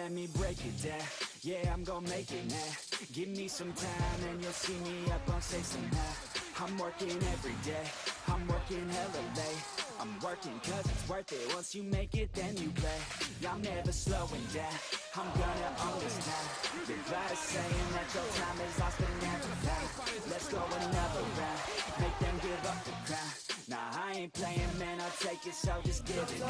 let me break it down. Yeah, I'm gonna make it now. Give me some time and you'll see me up on stage somehow. I'm working every day, I'm working hella late. I'm working cause it's worth it. Once you make it, then you play. I'm never slowing down, I'm gonna own this town. Goodbye to saying that your time is lost but never found. Let's go another round, make them give up the crown. Nah, I ain't playing, man, I'll take it, so just give it now.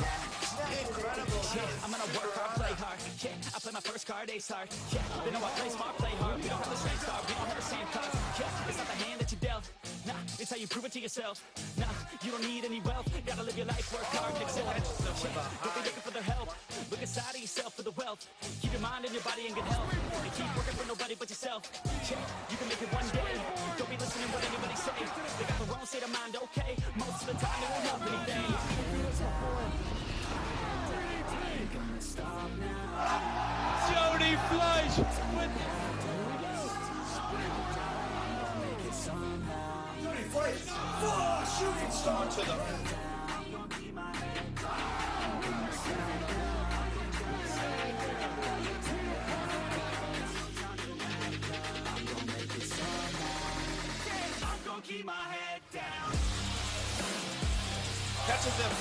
Incredible. Yeah, I'm gonna work hard, play hard. Yeah, I play my first card, ace hard. Yeah, they know I play smart, play hard. We don't have the same start, we don't have the same cards. Yeah, it's not the hand that you dealt. Nah, it's how you prove it to yourself. Nah, you don't need any wealth. Gotta live your life, work hard, and excel. Yeah, don't be looking for their help. Look inside of yourself for the wealth. Keep your mind and your body in good health. And keep working for nobody but yourself. Yeah, you can make it one day. Don't be listening what anybody say. They got the wrong state of mind, okay? Most of the time it won't help anything. Jody Fleisch with Jody Fleisch, shooting star to the Keep my head down. catches him.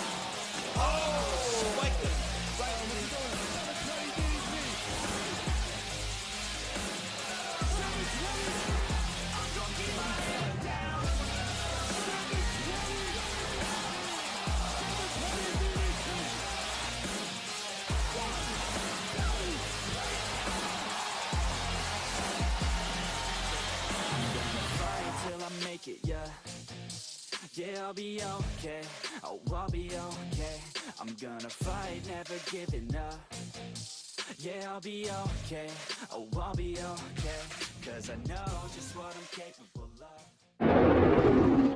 Oh, spiked him. Till I make it, yeah. Yeah, I'll be okay. Oh, I'll be okay. I'm gonna fight, never giving up. Yeah, I'll be okay. Oh, I'll be okay. Cause I know just what I'm capable of.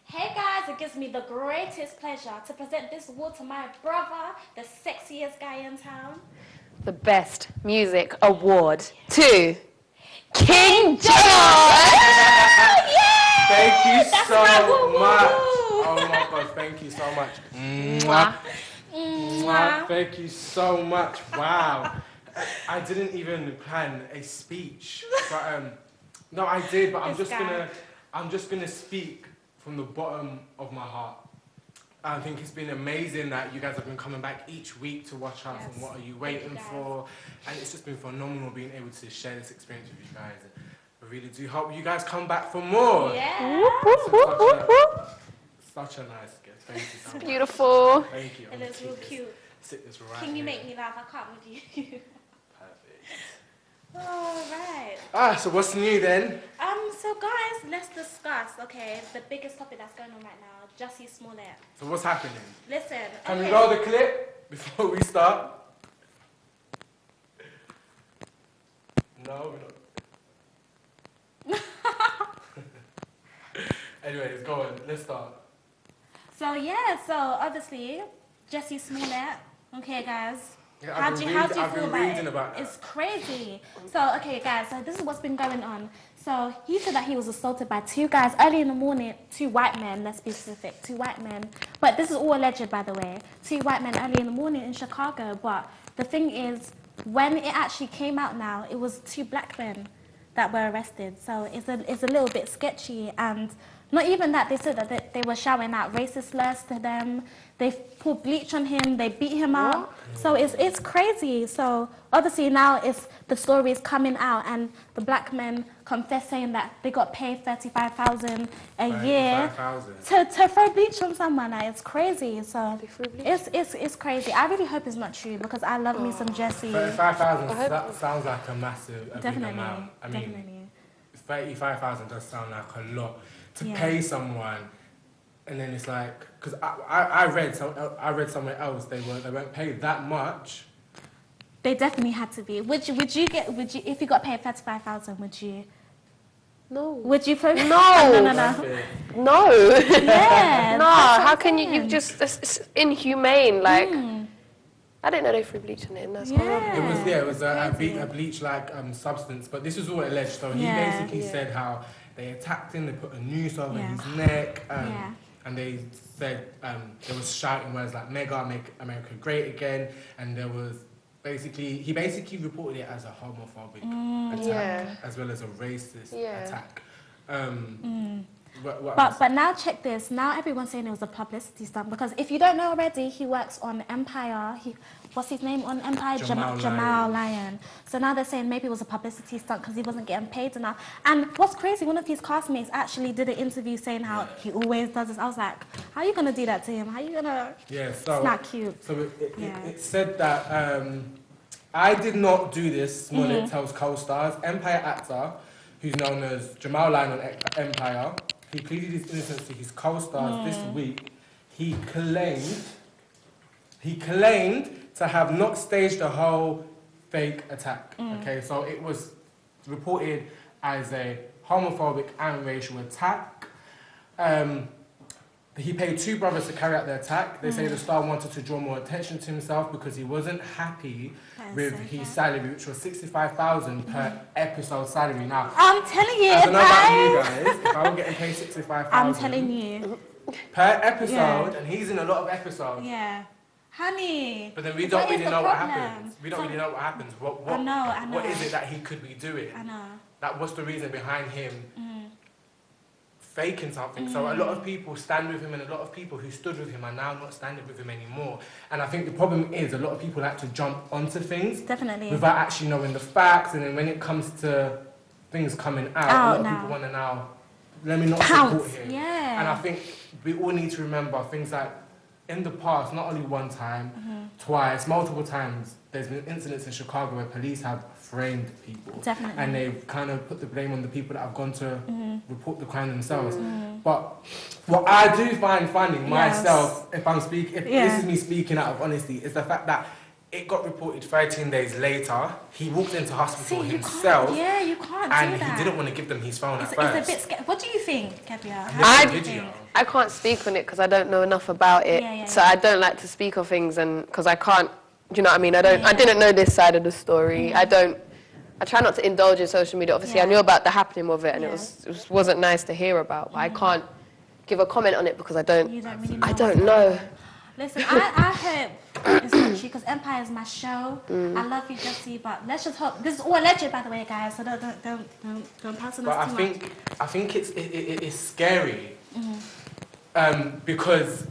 Hey guys, it gives me the greatest pleasure to present this award to my brother, the sexiest guy in town. The Best Music Award to King John! Thank you That's so right, woo, woo, much. woo. Oh my God, thank you so much. Mwah. Mwah. Thank you so much. Wow. I didn't even plan a speech, but no, I did. But I'm just gonna speak from the bottom of my heart. I think it's been amazing that you guys have been coming back each week to watch us and what are you waiting for, and it's just been phenomenal being able to share this experience with you guys. I really do hope you guys come back for more. Yeah. Such a nice gift. Thank you so much. Beautiful. Thank you. It is real cute. Sit this right Can you here. make me laugh? I can't with you. Perfect. Alright. So what's new then? So guys, let's discuss, okay, the biggest topic that's going on right now, Jussie Smollett. So what's happening? Listen. Can we roll the clip before we start? No, we're not. Anyways, go on. Let's start. So yeah, so obviously, Jussie Smollett. Okay, guys. Yeah, How do you feel reading about about it? It's crazy. So okay, guys. So this is what's been going on. So he said that he was assaulted by two guys early in the morning. Two white men. Let's be specific. Two white men. But this is all alleged, by the way. Two white men early in the morning in Chicago. But the thing is, when it actually came out now, it was two black men that were arrested. So it's a little bit sketchy. And not even that, they said that they were shouting out racist slurs to them. They poured bleach on him. They beat him up. So it's crazy. So obviously now the story is coming out, and the black men confess saying that they got paid $35,000 a year to throw bleach on someone. Like, it's crazy. So it's crazy. I really hope it's not true because I love me some Jussie. $35,000. That sounds like a massive, big amount. I mean, Definitely. $35,000 does sound like a lot to pay someone, and then it's like, because I read somewhere else they weren't paid that much. They definitely had to be. Would you if you got paid $35,000? Would you? No. Would you? No. No. Yeah. No. How can you just? It's inhumane. Like, I didn't know they threw bleach on him. That's horrible. It was a bleach-like substance, but this was all alleged. So he basically said how they attacked him, they put a noose over his neck, and they said there was shouting words like "Mega, make America great again," and there was he basically reported it as a homophobic attack, Yeah. as well as a racist Yeah. attack. What But now check this. Now everyone's saying it was a publicity stunt because if you don't know already, he works on Empire. What's his name on Empire? Jamal Lyon. So now they're saying maybe it was a publicity stunt because he wasn't getting paid enough. And what's crazy, one of his castmates actually did an interview saying how he always does this. I was like, how are you going to do that to him? How are you going to... Yeah, so... It's not cute. So it said that I did not do this, Smollett tells co-stars. Empire actor, who's known as Jamal Lyon on Empire, he pleaded his innocence to his co-stars this week. He claimed to have not staged a whole fake attack. Okay, so it was reported as a homophobic and racial attack. He paid 2 brothers to carry out the attack. They say the star wanted to draw more attention to himself because he wasn't happy with his salary, which was $65,000 per episode salary. Now, I'm telling you, I don't know about you guys, if I were getting paid $65,000 I'm telling you. per episode, and he's in a lot of episodes. Yeah. Honey. But then we don't really the know what problem? happens. We don't really know what happens. I know. What is it that he could be doing? I know. Like, what's the reason behind him faking something? So a lot of people stand with him, and a lot of people who stood with him are now not standing with him anymore. And I think the problem is a lot of people like to jump onto things without actually knowing the facts. And then when it comes to things coming out, a lot of people want to now, let me not support him. Yeah. And I think we all need to remember things like in the past, not only one time, twice, multiple times, there's been incidents in Chicago where police have framed people. Definitely. And they've kind of put the blame on the people that have gone to report the crime themselves. But what I do find funny myself, if I'm speaking, if this is me speaking out of honesty, is the fact that it got reported 13 days later. He walked into hospital himself. You can't and do that. he didn't want to give them his phone at It's first. a bit scary. What do you think, Gabrielle? I can't speak on it because I don't know enough about it. So I don't like to speak of things, and because I can't, do you know what I mean? I didn't know this side of the story. I try not to indulge in social media. Obviously, I knew about the happening of it, and it wasn't nice to hear about. But I can't give a comment on it because I don't know. Listen, I hope it's not true because Empire is my show. I love you, Jesse, but let's just hope. This is all alleged, by the way, guys. So don't pass on us too much. I think it's scary because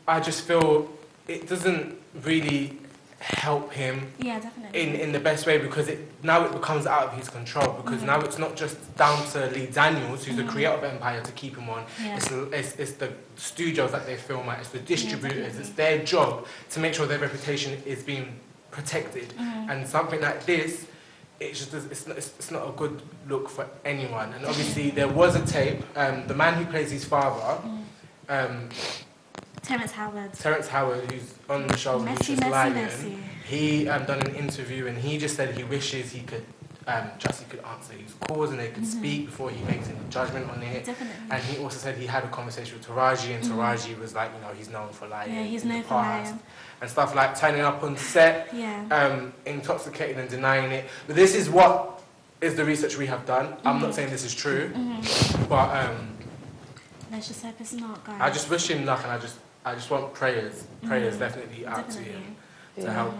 I just feel it doesn't really help him in the best way, because now it becomes out of his control, because now it's not just down to Lee Daniels, who's the creator of Empire, to keep him on. It's the studios that they film at, it's the distributors, it's their job to make sure their reputation is being protected. And something like this, it's not a good look for anyone. And obviously there was a tape, the man who plays his father, Terrence Howard. Terrence Howard, who's on the show, Messi. he done an interview, and he just said he wishes he could, Jussie could answer his calls and they could speak before he makes any judgment on it. Definitely. And he also said he had a conversation with Taraji, and Taraji was like, you know, he's known for lying. Yeah, he's in known the for past. lying. And stuff like turning up on set, intoxicated and denying it. But this is what is the research we have done. I'm not saying this is true, but let's just hope it's not, guys. I just wish him luck, and I just want prayers definitely out to him to help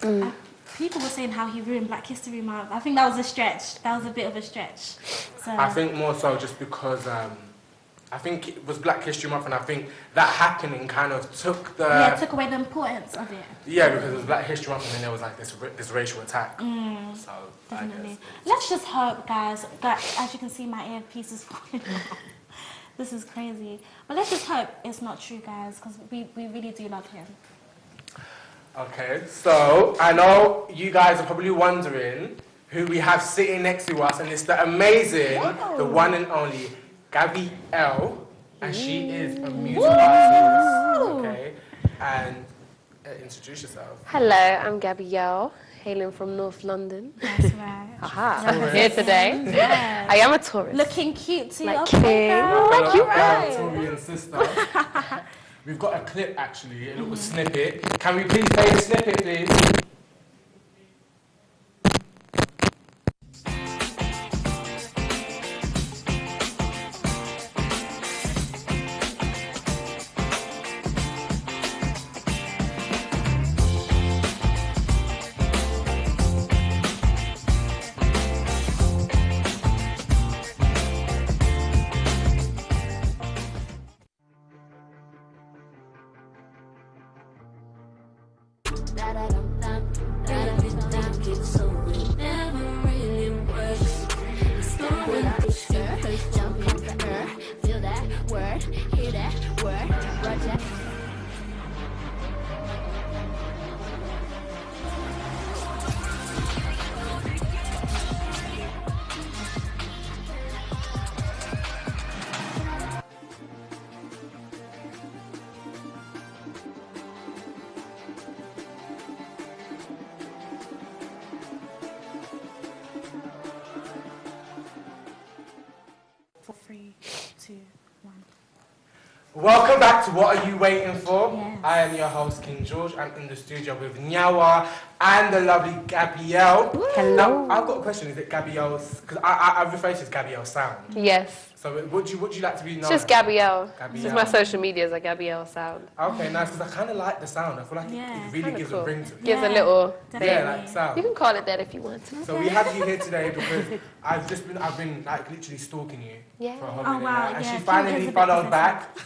him. People were saying how he ruined Black History Month. I think that was a stretch. That was a bit of a stretch. So I think more so just because I think it was Black History Month, and I think that happening kind of took took away the importance of it. Yeah, because it was Black History Month, and then there was like this racial attack. So Definitely. Let's just hope, guys, that as you can see, my earpiece is falling off. This is crazy. But let's just hope it's not true, guys, because we really do love him. Okay, so I know you guys are probably wondering who we have sitting next to us, and it's the amazing, the one and only Gabby L, and she is a music artist. Okay, and introduce yourself. Hello, I'm Gabrielle, hailing from North London. That's right. Aha, I'm here today. Yes. I am a tourist. Looking cute too. Like okay, Kim. girl. Like you, Our Victorian sister. We've got a clip actually, a little snippet. Can we please play the snippet, please? it so it never really works. It's going to push you, jump in the air, feel that word, hear that word, Roger. For 3, 2, 1. Welcome back to What Are You Waiting For? Yes. I am your host, King George. I'm in the studio with Nyawa and the lovely Gabrielle. Hello. Now, I've got a question. Is it Gabrielle's? Because I refer to it as Gabrielle Sound. Yes. So would you like to be known? It's just Gabrielle. Gabrielle. Just my social media is like Gabrielle Sound. Okay, nice. Because I kind of like the sound. I feel like Yeah. it really Kinda gives cool. a ring to it. Gives a little. Yeah, like sound. You can call it that if you want to. So we have you here today because I've been like literally stalking you Yeah. for a whole Oh, minute wow, now, and yeah, she King finally is a bit followed possessive. back.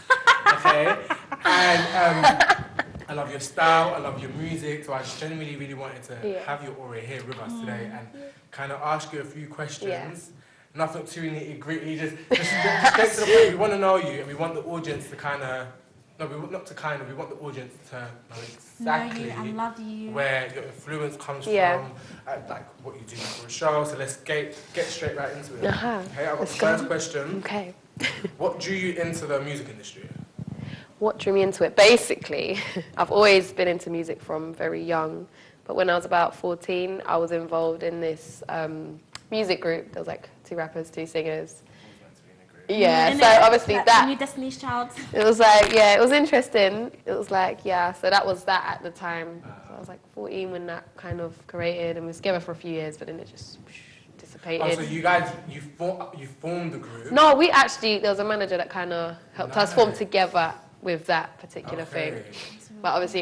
Okay, and I love your style, I love your music, so I just genuinely really wanted to have you all here with us today and kind of ask you a few questions. Yeah. Nothing too nitty gritty, just straight to the point. We want to know you, and we want the audience to kind of. No, we want the audience to know exactly Know you and love you. where your influence comes Yeah. from, like what you do for a show. So let's get straight right into it. Uh-huh. Okay, I've got the Let's go. first question. Okay. What drew you into the music industry? What drew me into it? Basically, I've always been into music from very young. But when I was about 14, I was involved in this music group. There was like 2 rappers, 2 singers. Yeah, And so then, obviously like, that, New Destiny's Child. it was like, yeah, it was interesting. It was like, yeah, so that was that at the time. So I was like 14 when that kind of created, and we was together for a few years, but then it just dissipated. Oh, so you guys, you formed the group? No, we actually, there was a manager that kind of helped us form together with that particular thing. But obviously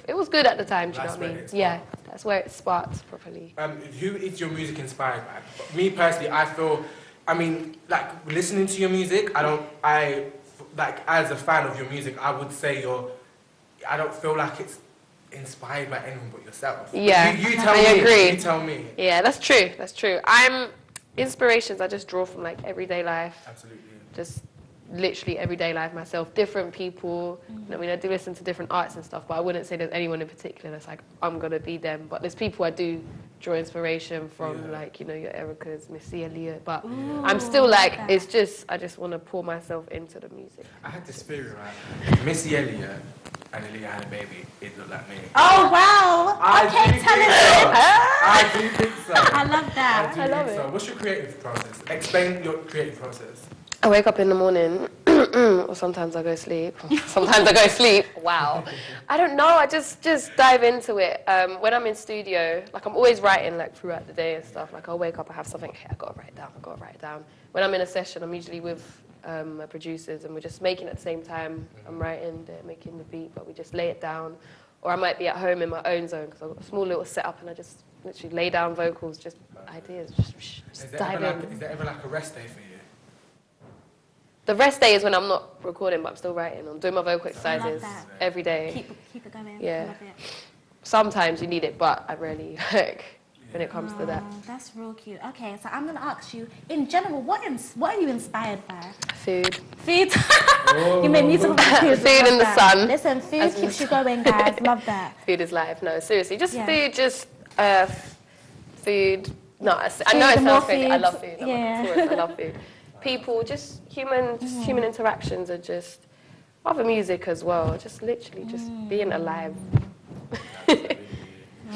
it was good at the time, do you know what I mean? Yeah, that's where it sparked properly. Who is your music inspired by? Me personally, I feel, I mean, like listening to your music, like as a fan of your music, I would say I don't feel like it's inspired by anyone but yourself. Yeah, you tell I me. agree. You tell me. Yeah, that's true. Inspirations I just draw from like everyday life. Absolutely. Just literally everyday life myself, different people. You know, I mean, I do listen to different arts and stuff, but I wouldn't say there's anyone in particular that's like, I'm going to be them. But there's people I do draw inspiration from, like, you know, your Erica's, Missy Elliott. But I'm still like, it's just, I just want to pour myself into the music. I had this theory, right? Missy Elliott and Aaliyah had a baby. It looked like me. Oh, wow. Okay, tell us. I do think so. I love that. I love it. So. What's your creative process? Explain your creative process. I wake up in the morning, or sometimes I go sleep. Sometimes I go sleep. Wow. I don't know. I just dive into it. When I'm in studio, like I'm always writing like throughout the day and stuff. Like I'll wake up, I have something. Hey, I gotta write it down. When I'm in a session, I'm usually with my producers, and we're just making at the same time. I'm writing, they're making the beat, but we just lay it down. Or I might be at home in my own zone because I've got a small little setup, and I just literally lay down vocals, just ideas, just dive in. Is there ever like a rest day for you? The rest day is when I'm not recording, but I'm still writing. I'm doing my vocal exercises every day. Keep it going. Yeah. I love it. Sometimes you need it, but I rarely like when it comes to that. That's real cute. Okay, so I'm gonna ask you, in general, what are you inspired by? Food. Food. You made music about food. Food in the sun. Listen, food keeps you going, guys. Love that. Food is life. No, seriously, just food. Just food. No, I know it the more sounds crazy. I food, love food. I'm yeah. like a tourist. I love food. People, just human interactions are just other music as well. Just literally just being alive. All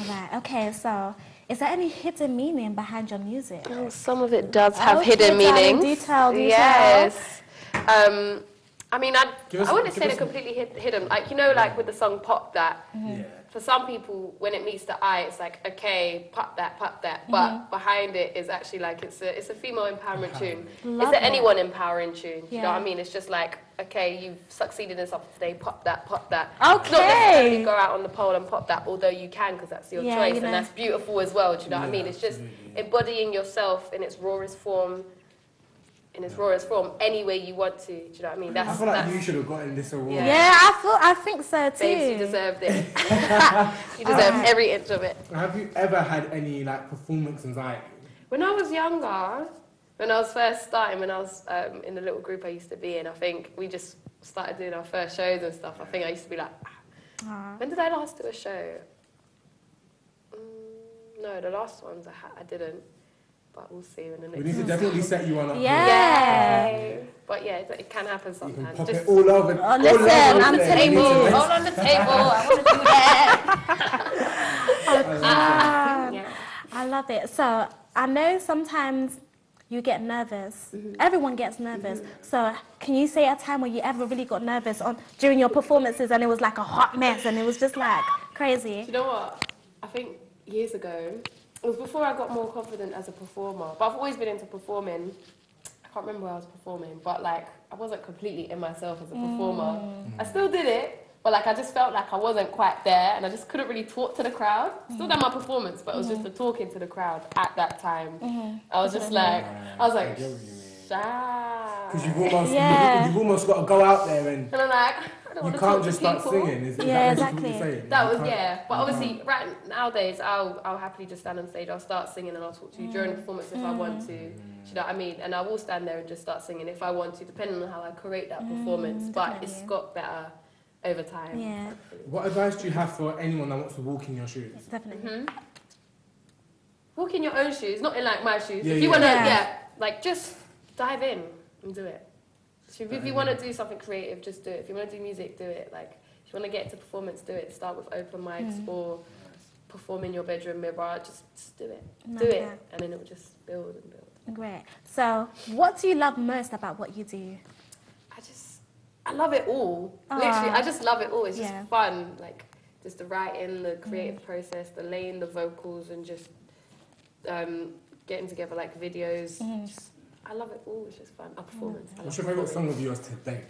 right. Okay, so is there any hidden meaning behind your music? Oh, some of it does have Okay, hidden darling, meanings. detail. Yes. I mean, I us- wouldn't say give they're us- completely hidden. Like, you know, like with the song Pop That, Yeah. for some people, when it meets the eye, it's like, okay, pop that. But behind it is actually like, it's a female empowerment tune. Love It's an it. anyone empowering tune. You know Yeah. what I mean? It's just like, okay, you've succeeded in something today, pop that. Okay. Not necessarily go out on the pole and pop that, although you can, because that's your Yeah, choice, you know. and that's beautiful as well. Do you know what I mean? It's just embodying yourself in its rawest form. in its rawest form any way you want to. Do you know what I mean? I feel like you should have gotten this award. Yeah, I think so too. Babes, you deserved it. You deserve every inch of it. Have you ever had any like performance anxiety? When I was younger, when I was first starting, when I was in the little group I used to be in, I think we just started doing our first shows and stuff. I think I used to be like, when did I last do a show? No, the last ones I didn't. But we'll see in the next. We need to definitely set you on up. Yeah. But yeah, it can happen You sometimes. can pop it all over. Oh, listen, I'm telling you. All on the table. I want to do that. Yeah. I love it. So I know sometimes you get nervous. Everyone gets nervous. So can you say a time where you ever really got nervous during your performances and it was like a hot mess and it was just like crazy? Do you know what? I think years ago, it was before I got more confident as a performer. But I've always been into performing. I can't remember where I was performing, but like I wasn't completely in myself as a performer. I still did it, but like I just felt like I wasn't quite there, and I just couldn't really talk to the crowd. Still done my performance, but it was just the talking to the crowd at that time. I was just like, shy. Because you've almost got to go out there and I'm like, you can't just start singing. Is Yeah, that exactly. what you're saying? That was, yeah. But obviously, right nowadays, I'll happily just stand on stage. I'll start singing and I'll talk to you during the performance if I want to. Do you know what I mean? And I will stand there and just start singing if I want to, depending on how I create that performance. But it's got better over time. Yeah. What advice do you have for anyone that wants to walk in your shoes? Definitely. Walk in your own shoes, not in like my shoes. Yeah, if you yeah. want to, like just dive in and do it. So if you want to do something creative, just do it. If you want to do music, do it. Like if you want to get into performance, do it. Start with open mics or perform in your bedroom mirror. Just do it. Do it, and then it will just build and build. Great. So, what do you love most about what you do? I love it all. Literally, I just love it all. It's just fun. Like just the writing, the creative process, the laying the vocals, and just getting together like videos. I love it all. It's just fun. A performance. What's your favourite song of yours today?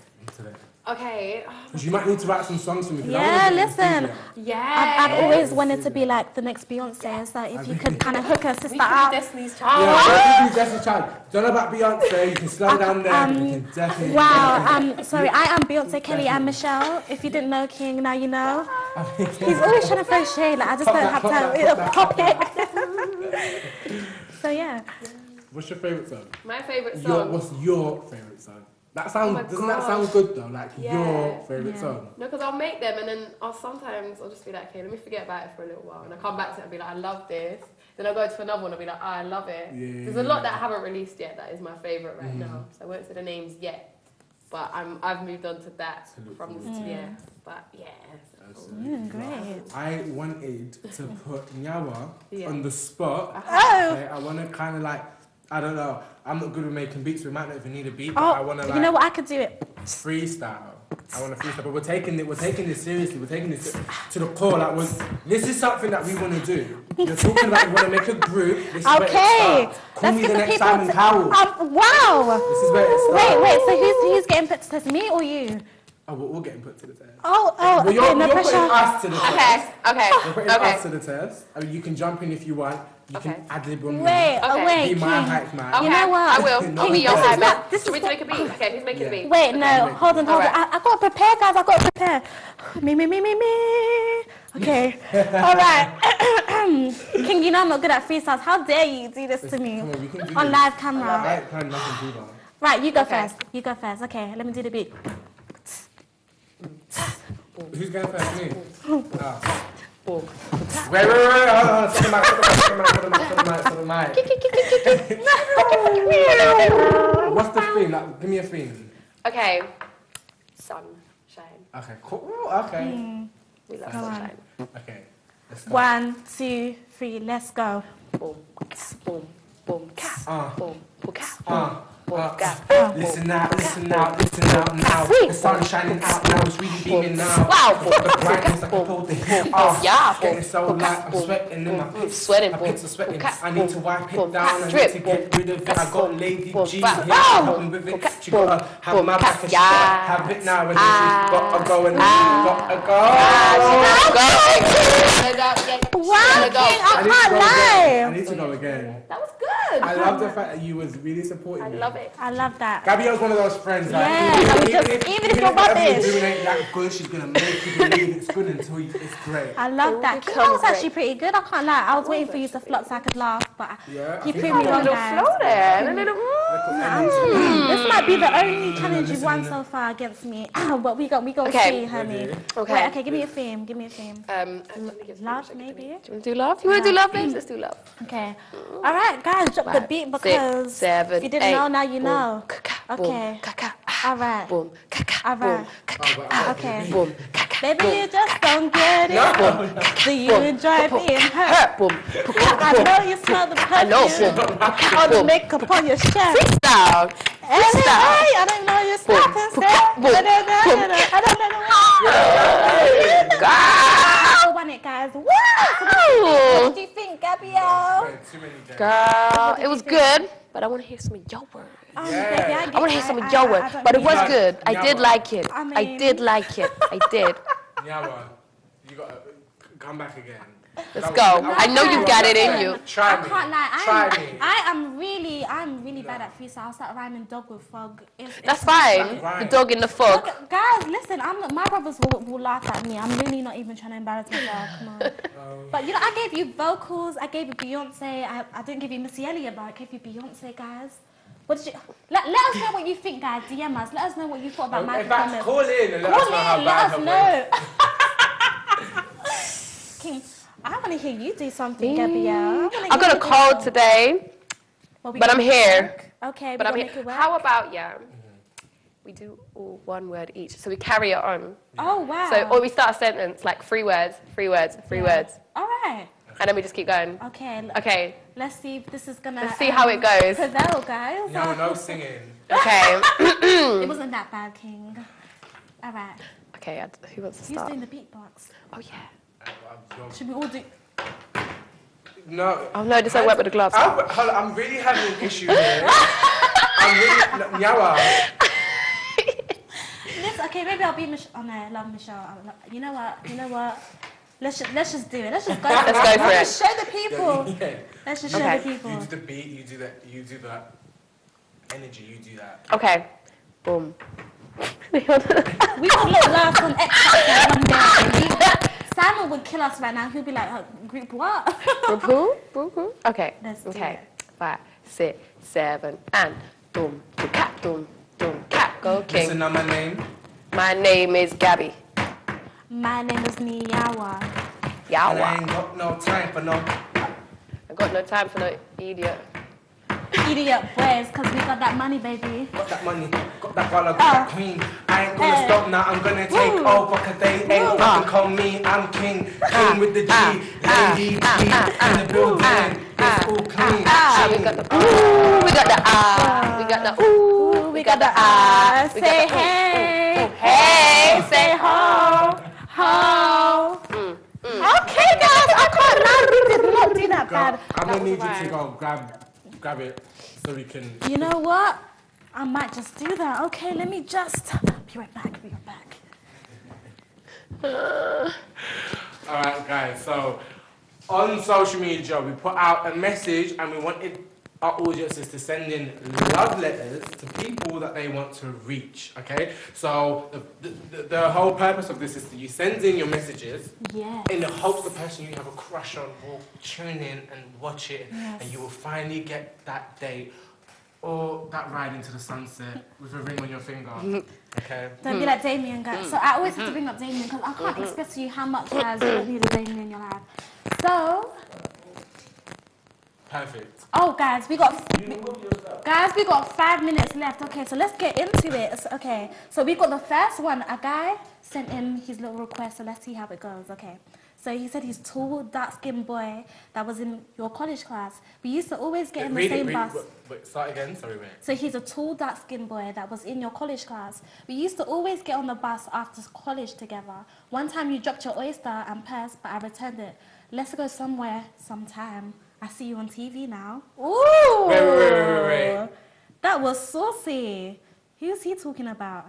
Okay. Because you might need to write some songs for me. Yeah, listen. Yeah. I've always wanted to be like the next Beyonce, so if you could kind of hook her sister up. Destiny's Child. Yeah, Destiny's Child. Don't know about Beyonce. You can slow down there. You can definitely. Wow. Sorry, I am Beyonce, Kelly, and Michelle. If you didn't know King, now you know. He's always trying to throw shade. Like I just don't have time. Pop it. So yeah. What's your favourite song? My favourite song. What's your favourite song? Doesn't that sound good though? Like your favourite song? No, because I'll make them and then I'll just be like, okay, let me forget about it for a little while, and I come back to it and be like, I love this. Then I'll go to another one and be like, oh, I love it. Yeah. There's a lot that I haven't released yet that is my favourite right now. So I won't say the names yet, but I've moved on to that from But yeah. Great. I wanted to put Nyawa on the spot. Oh. Okay, I want to kind of like, I don't know. I'm not good with making beats. We might not even need a beat. But I want to like. You know what? I could do it. Freestyle. I want to freestyle, but we're taking this seriously. We're taking this to the core. Like, this is something that we want to do. You're talking about you want to make a group. This is where it starts. Call me the next Simon Cowell. Wow. This is where it starts. Wait. So who's getting put to test? Me or you? Oh, we're all getting put to the test. Well, you're no putting pressure. us to the test. Okay. You're putting us to the test. I mean, you can jump in if you want. You can ad-lib on me. Wait, Be my hype man. You know what? I will. I'll be your hype man. Should we what- make a beat? Okay, who's making a beat? Wait, no, hold on. Alright. I got to prepare, guys. I got to prepare. Me. Okay. All right. King, you know I'm not good at freestyles. How dare you do this to me Come on, we can do on this. live camera? I ain't planning nothing to do that. Right, you go first. You go first. Okay, let me do the beat. Who's going first? Me? Wait. Hold on. Set the mic. What's the theme? Like, give me a theme. Okay. Sunshine. Okay, cool. Okay. We love Go on. sunshine. Okay. Let's go. 1, 2, 3, let's go. Boom, boom, boom, ka, boom, boom, ka, boom, ka. Listen out now. The sun's shining out now, it's really beaming now. Wow. The brightness I can hold the heat off. Yeah. It's getting so light, I'm sweating in my pits. Sweating. My pits are sweating. Boom. I need to wipe it Boom. down, I need Drip. to get rid of it. I got Lady Boom. G Boom. here to help me with it. She gotta have my back and she gotta have it now. And then she's gotta go and she's gotta go. She gotta go. Wow, King, I can't lie. I need to go again. That was good. I love the fact that you was really supporting me. I love it. I love that. Gabrielle's one of those friends that even if you're whatever you're rubbish. doing ain't that good, she's gonna make you believe it's good until it's great. I love that. King, that was actually pretty good. I can't lie. I was waiting for you to flop so I could laugh, but you proved me A wrong, little guys. flow there. A little. This might be the only challenge you've won so far against me. But we go see, honey. Okay. Wait, okay, give me a theme. Give me a theme. Love, maybe? Do you want to do love? You want to do love, babes? Let's do love. Okay. All right, guys, drop the beat because 6, 7, if you didn't 8, know, now you boom, know. ka-ka, Okay. boom, ka-ka, All right. boom, ka-ka, All boom, right. ka-ka, Okay. boom, ka-ka, Baby, boom, you just don't get it. Do you enjoy being hurt? boom, I know you smell the perfume. I know, boom, All the makeup on your shirt. freestyle, Hey, I don't know you're snapping, boom, sir. boom, I don't know. I won it, guys. Woo! What did you think, Gabrielle? girl, it was good, but I want to hear some of your words. Baby, I want to hear some of your words, but it was good. I did like it. I did like it. I did. Nyawa, you gotta come back again. Let's go. I know you've got it in you. Try I me. can't lie. Try me. I'm really bad at freestyle. I'll start rhyming dog with frog. That's fine. The dog in the fog. Look, guys, listen. My brothers will laugh at me. I'm really not even trying to embarrass myself. Come on. But you know, I gave you vocals. I gave you Beyonce. I didn't give you Missy Elliott, but I gave you Beyonce, guys. What did you? Let us know what you think, guys. DM us. Let us know what you thought about my In fact, performance. call in and let us know how bad her Let us know. King, I want to hear you do something, Gabrielle. I got a cold today, but I'm here. Okay, But I'm make here. it work. How about, we do all one word each, so we carry it on. Oh, wow. So, or we start a sentence, like 3 words, 3 words, 3 words. All right. And then we just keep going. Okay. Okay. Let's see if this is gonna. Let's see how it goes. Prevail, guys. No singing. Okay. It wasn't that bad, King. All right. Okay, who wants to Who's start? doing the beatbox? Oh, yeah. Should we all do? No. Oh, no, this don't work with the gloves. I'm really having an issue here. I'm really... Nyawa. Okay, maybe I'll be Michelle. Oh no, I love Michelle. You know what? Let's just do it. Let's just go. Let's go for it. Let's show the people. Yeah. Let's just show the people. You do the beat, you do that energy, you do that. Okay. Boom. We could look last on X Factor one day. Simon would kill us right now. He'll be like, group what? Group who? Group who? Okay. Let's do Okay. it. 5, 6, 7, and boom, cat, boom, boom, cat. Go King. Listen, now my name. My name is Gabby. My name is Nyawa. And I Yawa. ain't got no time for no... I got no time for no idiot. Idiot boys, because we got that money, baby. Got that money, got that girl, got that queen. I ain't gonna stop now, I'm gonna take over, cause they ain't gonna call me, I'm king. King with the G, lady G, in the building, it's all clean. We got the ooh, we got the ah, we got the ooh, We got the ah. we Say got the hey. hey, Say ho. Ho. Okay, guys, I can't lie. We did not do that bad. I'm gonna need you to go grab it so we can... You know what? I might just do that. Okay, let me just be right back. Alright guys, so on social media we put out a message and we wanted our audiences to send in love letters to people that they want to reach, okay? So the whole purpose of this is that you send in your messages in the hopes the person you have a crush on will tune in and watch it and you will finally get that date or that ride into the sunset with a ring on your finger, okay? Don't be like Damien, guys. So I always have to bring up Damien because I can't express to you how much guys you don't need a Damien in your life. So... Perfect. Oh, guys, we got 5 minutes left. Okay, so let's get into it. Okay, so we got the first one. A guy sent in his little request, so let's see how it goes. Okay, so he said he's tall, dark-skinned boy that was in your college class. We used to always get in the same bus. Wait, start again. Sorry, mate. So he's a tall, dark-skinned boy that was in your college class. We used to always get on the bus after college together. One time you dropped your oyster and purse, but I returned it. Let's go somewhere sometime. I see you on TV now. Ooh! Wait. That was saucy. Who's he talking about?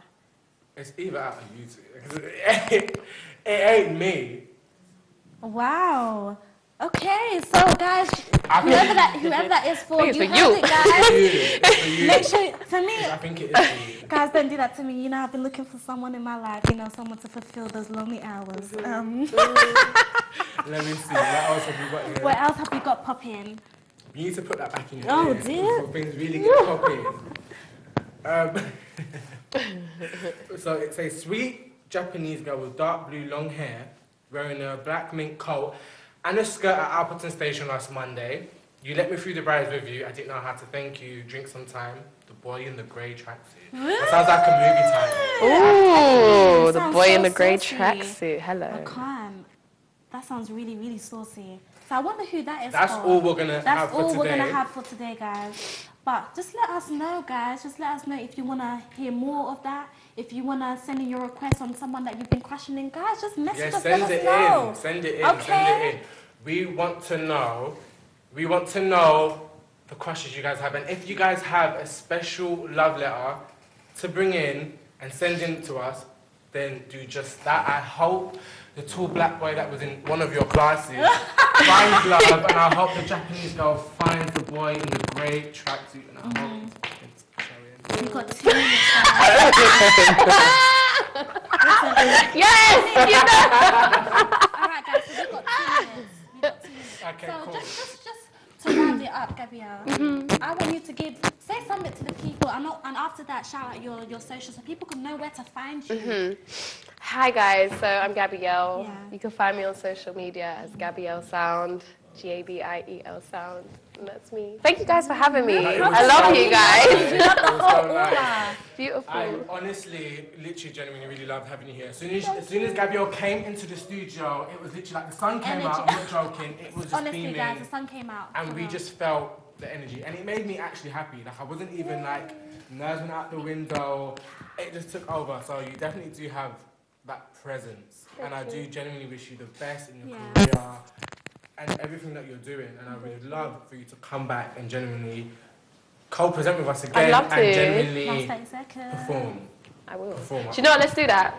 It's either out of YouTube. It ain't me. Wow. Okay, so guys, whoever that is for, It's you for heard you. it, guys. It's for you. Make sure, for me, I think it is for you. guys, don't do that to me. You know, I've been looking for someone in my life, you know, someone to fulfill those lonely hours. Let me see. What else have you got here? What else have we got popping? You need to put that back in your Oh, ear dear. before things really get popping. So it's a sweet Japanese girl with dark blue long hair, wearing a black mink coat and a skirt at Alperton Station last Monday. You let me through the brides with you. I didn't know how to thank you. Drink some time. The boy in the grey tracksuit. That sounds like a movie title. Ooh, the Sounds boy in so the grey saucy. tracksuit. Hello. I can't. That sounds really, really saucy. So I wonder who that is That's for. all we're gonna have That's for all we're today. gonna have for today, guys. But just let us know, guys. Just let us know if you wanna hear more of that. If you wanna send in your request on someone that you've been crushing in, guys, just message Yeah, us. send let it us know. in. Send it in. Okay. Send it in. We want to know the crushes you guys have, and if you guys have a special love letter to bring in and send in to us, then do just that. I hope the tall black boy that was in one of your classes finds love, and I hope the Japanese girl finds the boy in the grey tracksuit, and I hope it's showing. We've got 2 minutes. Guys. Yes! You know. All right, guys. So we've got 2 minutes. We've got 2 minutes. Okay, So cool. just to round it up, Gabrielle, I want you to say something to the people, and after that, shout out your socials so people can know where to find you. Hi guys, so I'm Gabrielle. Yeah. You can find me on social media as Gabrielle Sound, Gabiel Sound, and that's me. Thank you guys for having me. I love you guys. We love the It was whole so nice. aura. Beautiful. I honestly, literally, genuinely really loved having you here. As soon as Gabrielle came into the studio, it was literally like the sun came Energy. out. I'm not joking. It was just Honestly, beaming, guys, the sun came out. and Come we on. just felt the energy, and it made me actually happy. Like I wasn't even like nerves went out the window. It just took over. So you definitely do have that presence, and I do genuinely wish you the best in your Yeah. career and everything that you're doing. And I would love for you to come back and genuinely co-present with us again love to. and genuinely Last 30 seconds. perform. I will. Perform. Do you know what? Let's do that.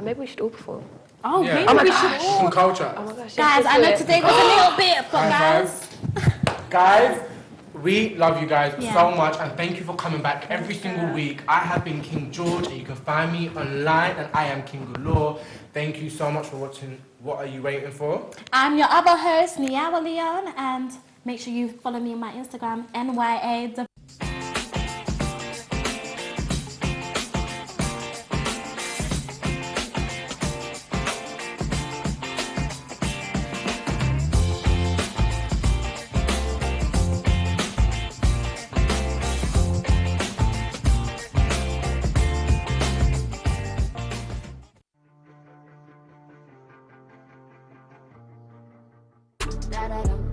Maybe we should all perform. Oh, Yeah. maybe Oh my we gosh. should all. Some culture. Oh my gosh. Guys, I know today was a little bit, but High guys. Guys, we love you guys Yeah. so much, and thank you for coming back every single week. I have been King George, and you can find me online, and I am King Galore. Thank you so much for watching What Are You Waiting For? I'm your other host, Niawa Leon, and make sure you follow me on my Instagram, NYA. Da da dum.